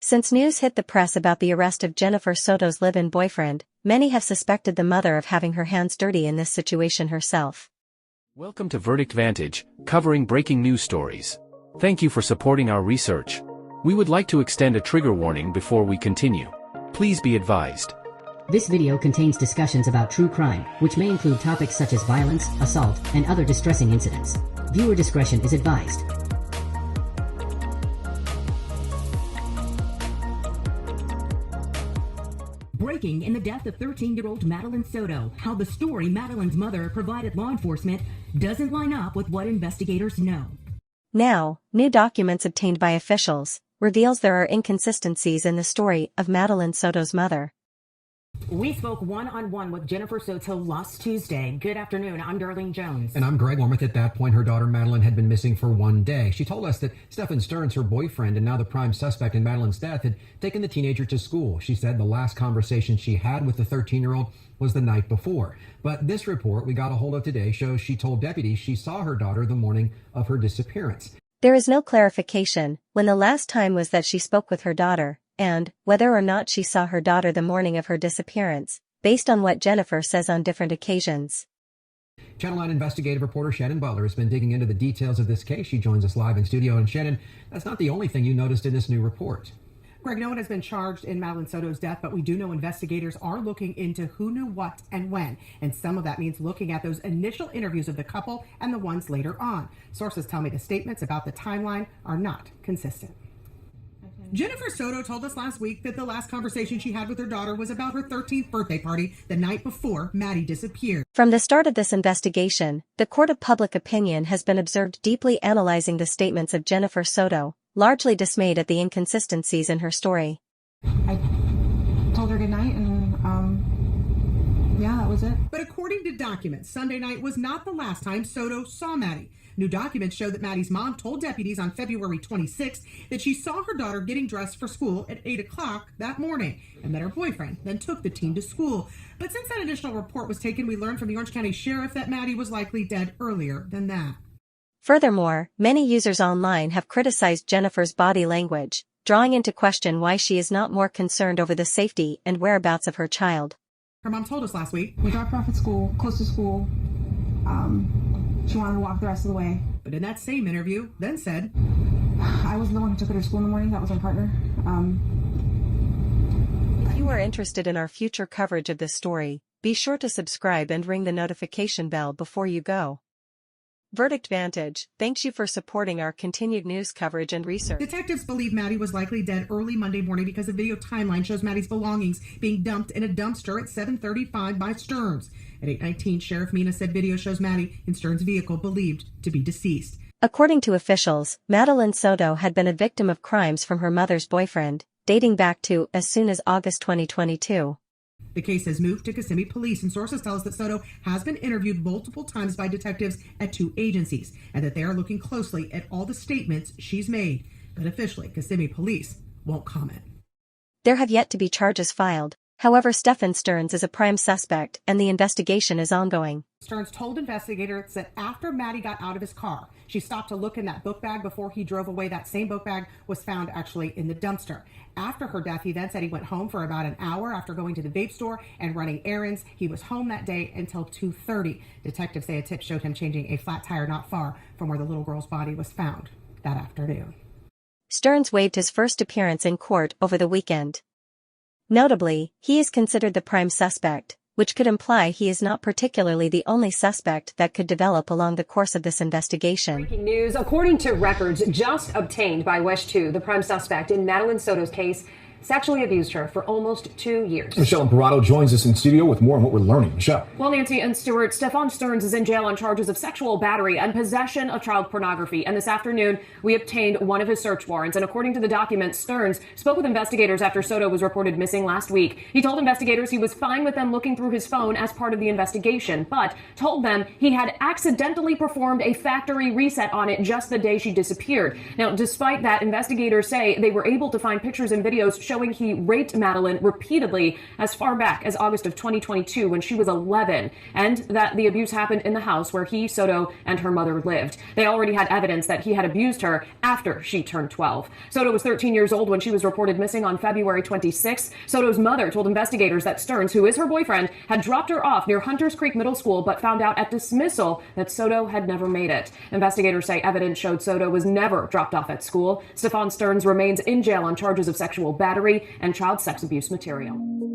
Since news hit the press about the arrest of Jennifer Soto's live-in boyfriend, many have suspected the mother of having her hands dirty in this situation herself. Welcome to Verdict Vantage, covering breaking news stories. Thank you for supporting our research. We would like to extend a trigger warning before we continue. Please be advised. This video contains discussions about true crime, which may include topics such as violence, assault, and other distressing incidents. Viewer discretion is advised. Breaking in the death of 13-year-old Madeline Soto, how the story Madeline's mother provided law enforcement doesn't line up with what investigators know. Now, new documents obtained by officials reveals there are inconsistencies in the story of Madeline Soto's mother. We spoke one-on-one with Jennifer Soto last Tuesday. Good afternoon, I'm Darlene Jones. And I'm Greg Wormuth. At that point, her daughter Madeline had been missing for 1 day. She told us that Stephen Stearns, her boyfriend and now the prime suspect in Madeline's death, had taken the teenager to school. She said the last conversation she had with the 13-year-old was the night before. But this report we got a hold of today shows she told deputies she saw her daughter the morning of her disappearance. There is no clarification when the last time was that she spoke with her daughter, and whether or not she saw her daughter the morning of her disappearance, based on what Jennifer says on different occasions. Channel 9 investigative reporter Shannon Butler has been digging into the details of this case. She joins us live in studio. And Shannon, that's not the only thing you noticed in this new report. Greg, no one has been charged in Madeline Soto's death, but we do know investigators are looking into who knew what and when. And some of that means looking at those initial interviews of the couple and the ones later on. Sources tell me the statements about the timeline are not consistent. Jennifer Soto told us last week that the last conversation she had with her daughter was about her 13th birthday party the night before Maddie disappeared. From the start of this investigation, the court of public opinion has been observed deeply analyzing the statements of Jennifer Soto, largely dismayed at the inconsistencies in her story. I told her goodnight and, yeah, that was it. But according to documents, Sunday night was not the last time Soto saw Maddie. New documents show that Maddie's mom told deputies on February 26th that she saw her daughter getting dressed for school at 8 o'clock that morning, and that her boyfriend then took the teen to school. But since that initial report was taken, we learned from the Orange County Sheriff that Maddie was likely dead earlier than that. Furthermore, many users online have criticized Jennifer's body language, drawing into question why she is not more concerned over the safety and whereabouts of her child. Her mom told us last week, We dropped her off at school, close to school. She wanted to walk the rest of the way. But in that same interview, then said, I wasn't the one who took her to school in the morning. That was our partner. If you are interested in our future coverage of this story, be sure to subscribe and ring the notification bell before you go. Verdict Vantage thanks you for supporting our continued news coverage and research. Detectives believe Maddie was likely dead early Monday morning because the video timeline shows Maddie's belongings being dumped in a dumpster at 7:35 by Stearns. At 8:19, Sheriff Mina said video shows Maddie in Stearns' vehicle believed to be deceased. According to officials, Madeline Soto had been a victim of crimes from her mother's boyfriend, dating back to as soon as August 2022. The case has moved to Kissimmee Police, and sources tell us that Soto has been interviewed multiple times by detectives at 2 agencies, and that they are looking closely at all the statements she's made. But officially, Kissimmee Police won't comment. There have yet to be charges filed. However, Stephen Stearns is a prime suspect and the investigation is ongoing. Stearns told investigators that after Maddie got out of his car, she stopped to look in that book bag before he drove away. That same book bag was found actually in the dumpster. After her death, he then said he went home for about an hour after going to the vape store and running errands. He was home that day until 2:30. Detectives say a tip showed him changing a flat tire not far from where the little girl's body was found that afternoon. Stearns waived his first appearance in court over the weekend. Notably, he is considered the prime suspect, which could imply he is not particularly the only suspect that could develop along the course of this investigation. Breaking news, according to records just obtained by Wesh 2, the prime suspect in Madeline Soto's case sexually abused her for almost 2 years. Michelle Imparato joins us in studio with more on what we're learning. Michelle. Well, Nancy and Stuart, Stephen Stearns is in jail on charges of sexual battery and possession of child pornography. And this afternoon, we obtained one of his search warrants. And according to the documents, Stearns spoke with investigators after Soto was reported missing last week. He told investigators he was fine with them looking through his phone as part of the investigation, but told them he had accidentally performed a factory reset on it just the day she disappeared. Now, despite that, investigators say they were able to find pictures and videos showing he raped Madeline repeatedly as far back as August of 2022 when she was 11, and that the abuse happened in the house where he, Soto, and her mother lived. They already had evidence that he had abused her after she turned 12. Soto was 13 years old when she was reported missing on February 26th. Soto's mother told investigators that Stearns, who is her boyfriend, had dropped her off near Hunters Creek Middle School, but found out at dismissal that Soto had never made it. Investigators say evidence showed Soto was never dropped off at school. Stefan Stearns remains in jail on charges of sexual battery and child sex abuse material.